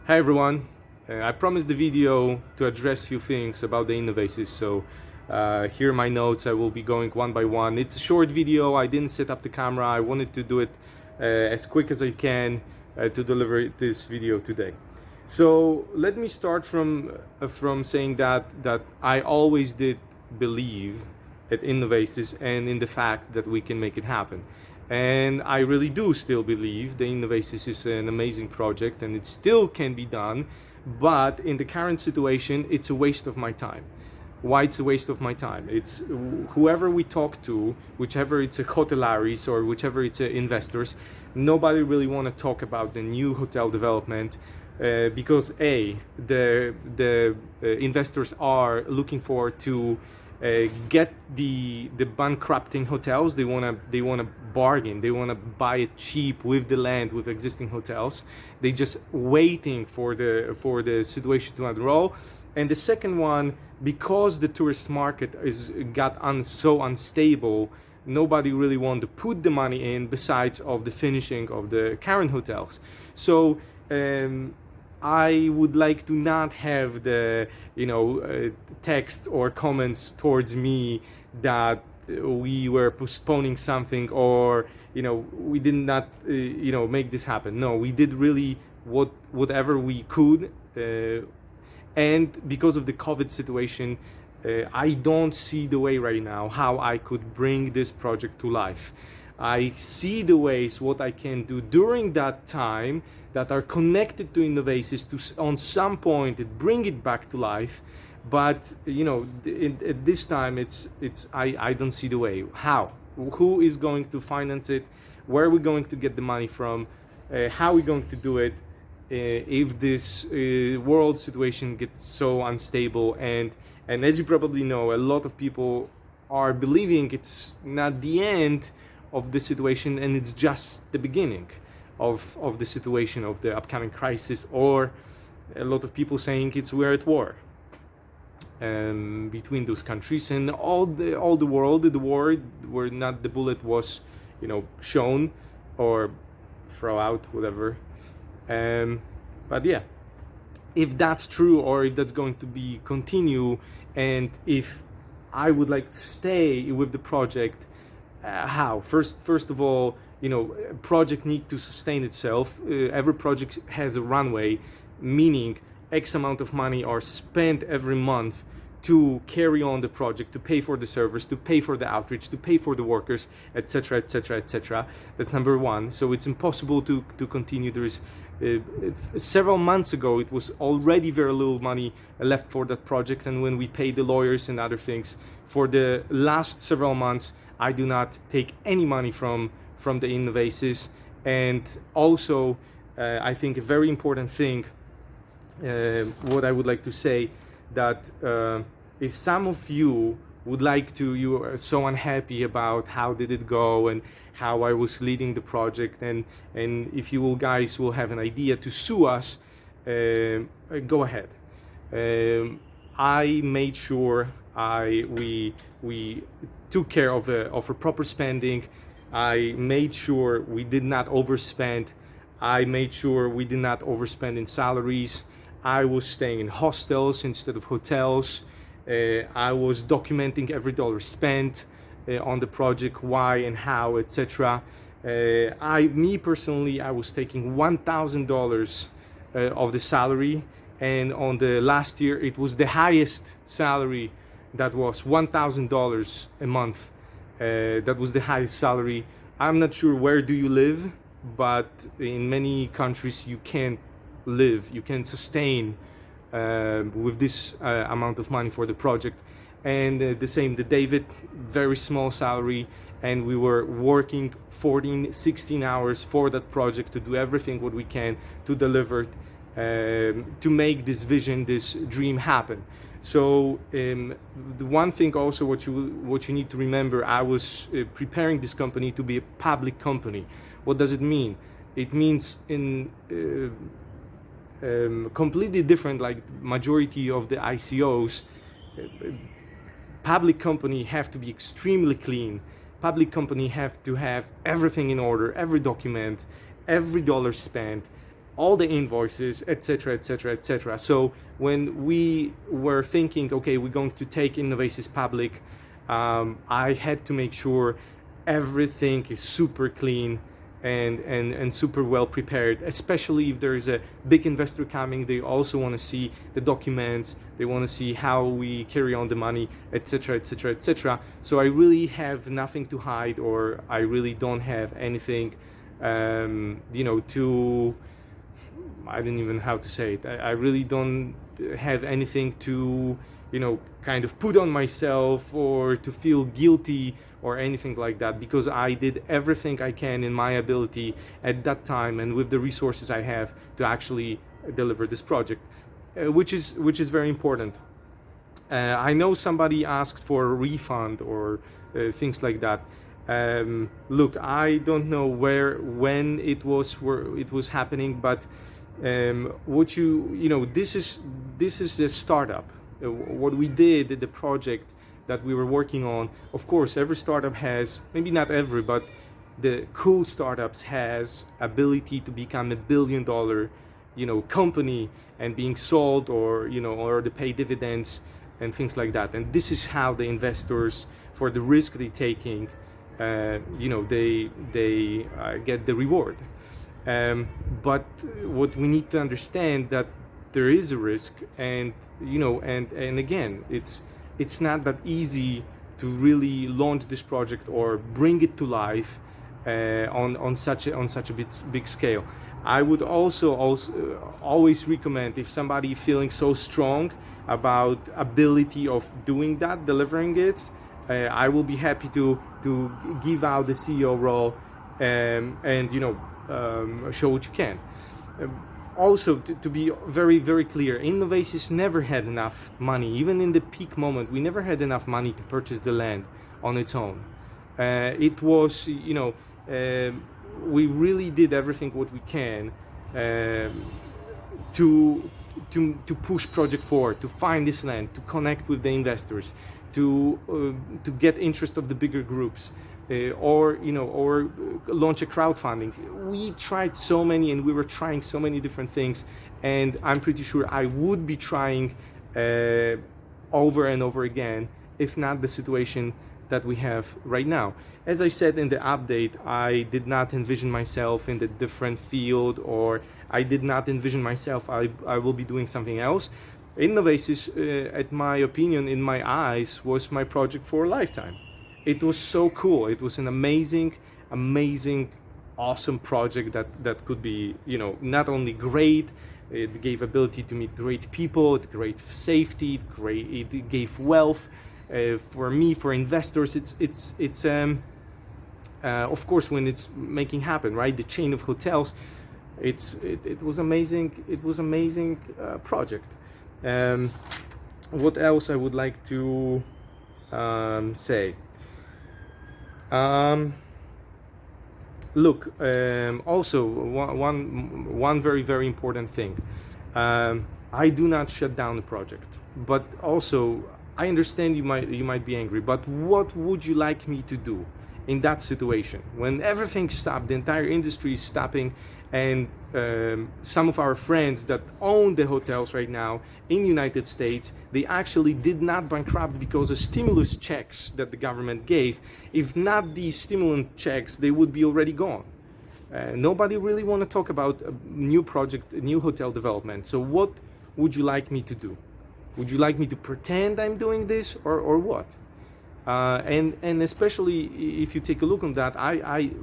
Hi everyone, I promised the video to address a few things about the Innovasis, so here are my notes. I will be going one by one. It's a short video, I didn't set up the camera, I wanted to do it as quick as I can to deliver this video today. So let me start from saying that I always did believe at Innovasis and in the fact that we can make it happen. And I really do still believe the Innovasis is an amazing project and it still can be done, but in the current situation, it's a waste of my time. Why it's a waste of my time? It's whoever we talk to, whichever it's a hotelaries or whichever it's investors, nobody really want to talk about the new hotel development because the investors are looking forward to get the bankrupting hotels. They wanna bargain. They wanna buy it cheap with the land with existing hotels. They just waiting for the situation to unroll. And the second one, because the tourist market so unstable, nobody really want to put the money in besides of the finishing of the current hotels. So I would like to not have the text or comments towards me that we were postponing something or we did not make this happen. No, we did really whatever we could, and because of the COVID situation, I don't see the way right now how I could bring this project to life. I see the ways what I can do during that time that are connected to Innovasis to on some point bring it back to life, but at this time I don't see the way. How? Who is going to finance it? Where are we going to get the money from? How are we going to do it if this world situation gets so unstable? And as you probably know, a lot of people are believing it's not the end of the situation and it's just the beginning of the situation of the upcoming crisis, or a lot of people saying we're at war between those countries and all the world. The war where not the bullet was shown or throw out, whatever. But yeah, if that's true or if that's going to be continue, and if I would like to stay with the project, how? First of all, a project need to sustain itself. Every project has a runway, meaning X amount of money are spent every month to carry on the project, to pay for the servers, to pay for the outreach, to pay for the workers, etc., etc., etc. That's number one. So it's impossible to continue. There is several months ago, it was already very little money left for that project, and when we paid the lawyers and other things for the last several months, I do not take any money from the Innovasis. And also, I think a very important thing, what I would like to say, that if some of you would like to, you are so unhappy about how did it go and how I was leading the project, and if you guys will have an idea to sue us, go ahead. I made sure we took care of a proper spending. I made sure we did not overspend. I made sure we did not overspend in salaries. I was staying in hostels instead of hotels. I was documenting every dollar spent on the project, why and how, etc. Me personally, I was taking $1,000 of the salary, and on the last year, it was the highest salary. That was $1,000 a month. That was the highest salary. I'm not sure where do you live, but in many countries you can't live, you can sustain with this amount of money for the project. And the same, the David, very small salary, and we were working 14, 16 hours for that project to do everything what we can to deliver, to make this vision, this dream happen. So the one thing also what you need to remember, I was preparing this company to be a public company. What does it mean? It means in completely different, like majority of the ICOs, public company have to be extremely clean. Public company have to have everything in order, every document, every dollar spent, all the invoices, etc., etc., etc. So when we were thinking, okay, we're going to take Innovasis public, I had to make sure everything is super clean and super well prepared, especially if there is a big investor coming. They also want to see the documents, they want to see how we carry on the money, etc., etc., etc. So I really have nothing to hide, or I really don't have anything to, I don't even know how to say it. I really don't have anything to, kind of put on myself or to feel guilty or anything like that, because I did everything I can in my ability at that time and with the resources I have to actually deliver this project, which is very important. I know somebody asked for a refund or things like that. Look, I don't know when it was happening, but this is a startup. What we did, the project that we were working on, of course, every startup has, maybe not every, but the cool startups has ability to become $1 billion, company and being sold, or to pay dividends and things like that. And this is how the investors, for the risk they're taking, they get the reward. But what we need to understand, that there is a risk, and again, it's not that easy to really launch this project or bring it to life on such a big scale. I would also always recommend, if somebody feeling so strong about ability of doing that, delivering it, I will be happy to give out the CEO role and show what you can. Also, to be very, very clear, Innovasis never had enough money. Even in the peak moment, we never had enough money to purchase the land on its own. It was, we really did everything what we can to push project forward, to find this land, to connect with the investors, to get interest of the bigger groups. Or launch a crowdfunding. We tried so many, and we were trying so many different things, and I'm pretty sure I would be trying over and over again, if not the situation that we have right now. As I said in the update, I did not envision myself in the different field, or I did not envision myself I will be doing something else. Innovasis, at my opinion, in my eyes, was my project for a lifetime. It was so cool. It was an amazing, awesome project that could be, not only great, it gave ability to meet great people, it great safety, it gave wealth for me, for investors. It's of course, when it's making happen, right? The chain of hotels, it was amazing. It was amazing project. What else I would like to say? Look, also one very, very important thing. I do not shut down the project, but also I understand you might be angry, but what would you like me to do in that situation when everything stopped, the entire industry is stopping, and some of our friends that own the hotels right now in the United States, they actually did not bankrupt because of stimulus checks that the government gave. If not these stimulus checks, they would be already gone. Nobody really want to talk about a new project, a new hotel development. So what would you like me to do? Would you like me to pretend I'm doing this, or what? And especially if you take a look on that,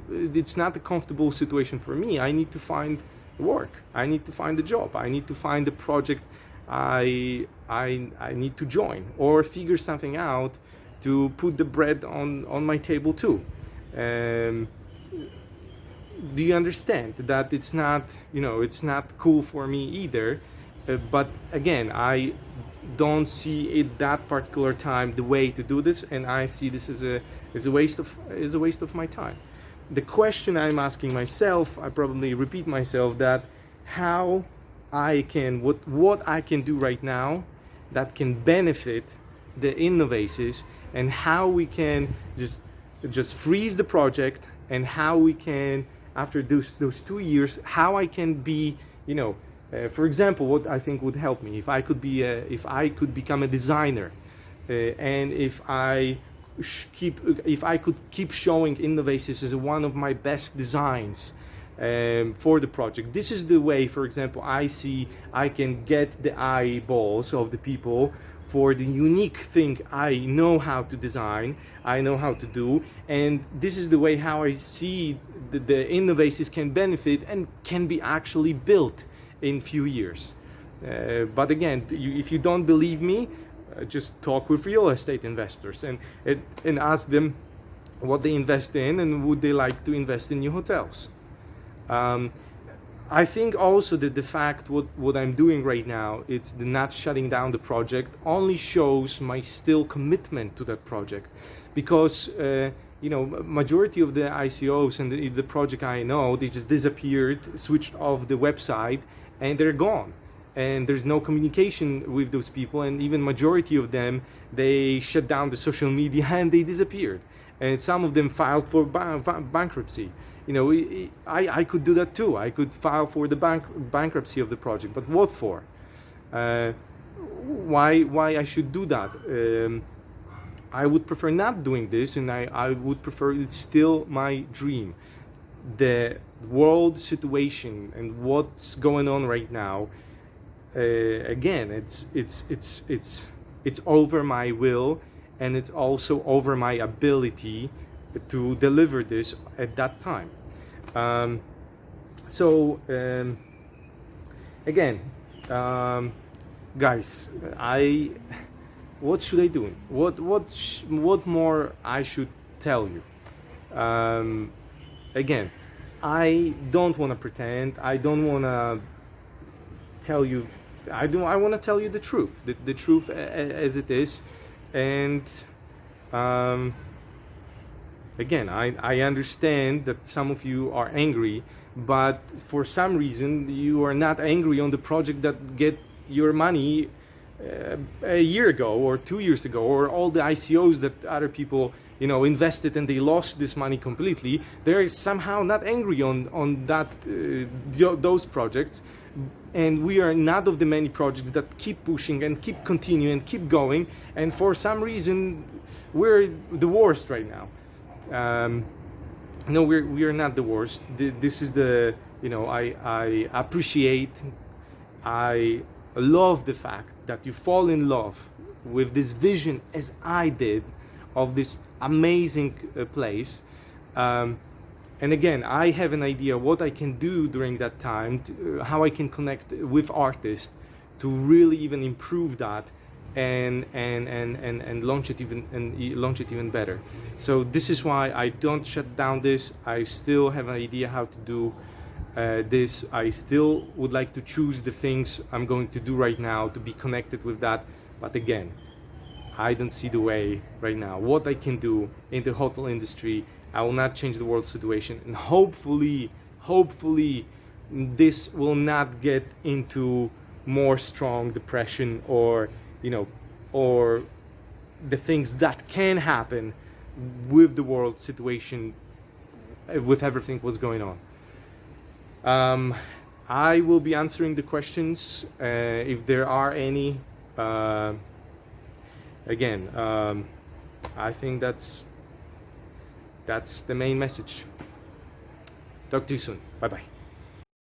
it's not a comfortable situation for me. I need to find work. I need to find a job. I need to find a project I need to join, or figure something out to put the bread on my table too. Do you understand that it's not cool for me either? But again, I don't see it that particular time the way to do this, and I see this as a waste of my time. The question I'm asking myself, I probably repeat myself, that how I can what I can do right now that can benefit the Innovasis, and how we can just freeze the project, and how we can, after those 2 years, how I can be For example, what I think would help me if I could become a designer, and if I could keep showing Innovasis as one of my best designs for the project. This is the way, for example, I see I can get the eyeballs of the people for the unique thing I know how to design, I know how to do, and this is the way how I see the Innovasis can benefit and can be actually built in few years. But again, if you don't believe me, just talk with real estate investors and ask them what they invest in and would they like to invest in new hotels. I think also that the fact what I'm doing right now, it's the not shutting down the project, only shows my still commitment to that project, because majority of the ICOs and the project I know, they just disappeared, switched off the website, and they're gone. And there's no communication with those people, and even majority of them, they shut down the social media and they disappeared. And some of them filed for bankruptcy. I could do that too. I could file for the bankruptcy of the project, but what for? Why I should do that? I would prefer not doing this, and I would prefer, it's still my dream. The world situation and what's going on right now, again, it's over my will, and it's also over my ability to deliver this at that time. Again, guys, what should I do? What more I should tell you? Again, I don't want to pretend. I don't want to tell you. I want to tell you the truth, the truth as it is, and again, I understand that some of you are angry, but for some reason you are not angry on the project that get your money a year ago or 2 years ago, or all the ICOs that other people invested and they lost this money completely. They're somehow not angry on that those projects, and we are not of the many projects that keep pushing and keep continuing and keep going, and for some reason we're the worst right now. No, we are not the worst. This is the I appreciate, I love the fact that you fall in love with this vision as I did of this amazing place. And again, I have an idea what I can do during that time, how I can connect with artists to really even improve that and launch it even better. So this is why I don't shut down this. I still have an idea how to do this. I still would like to choose the things I'm going to do right now to be connected with that. But again, I don't see the way right now what I can do in the hotel industry. I will not change the world situation, and hopefully this will not get into more strong depression or or the things that can happen with the world situation, with everything what's going on. I will be answering the questions if there are any. Again, I think that's the main message. Talk to you soon. Bye bye.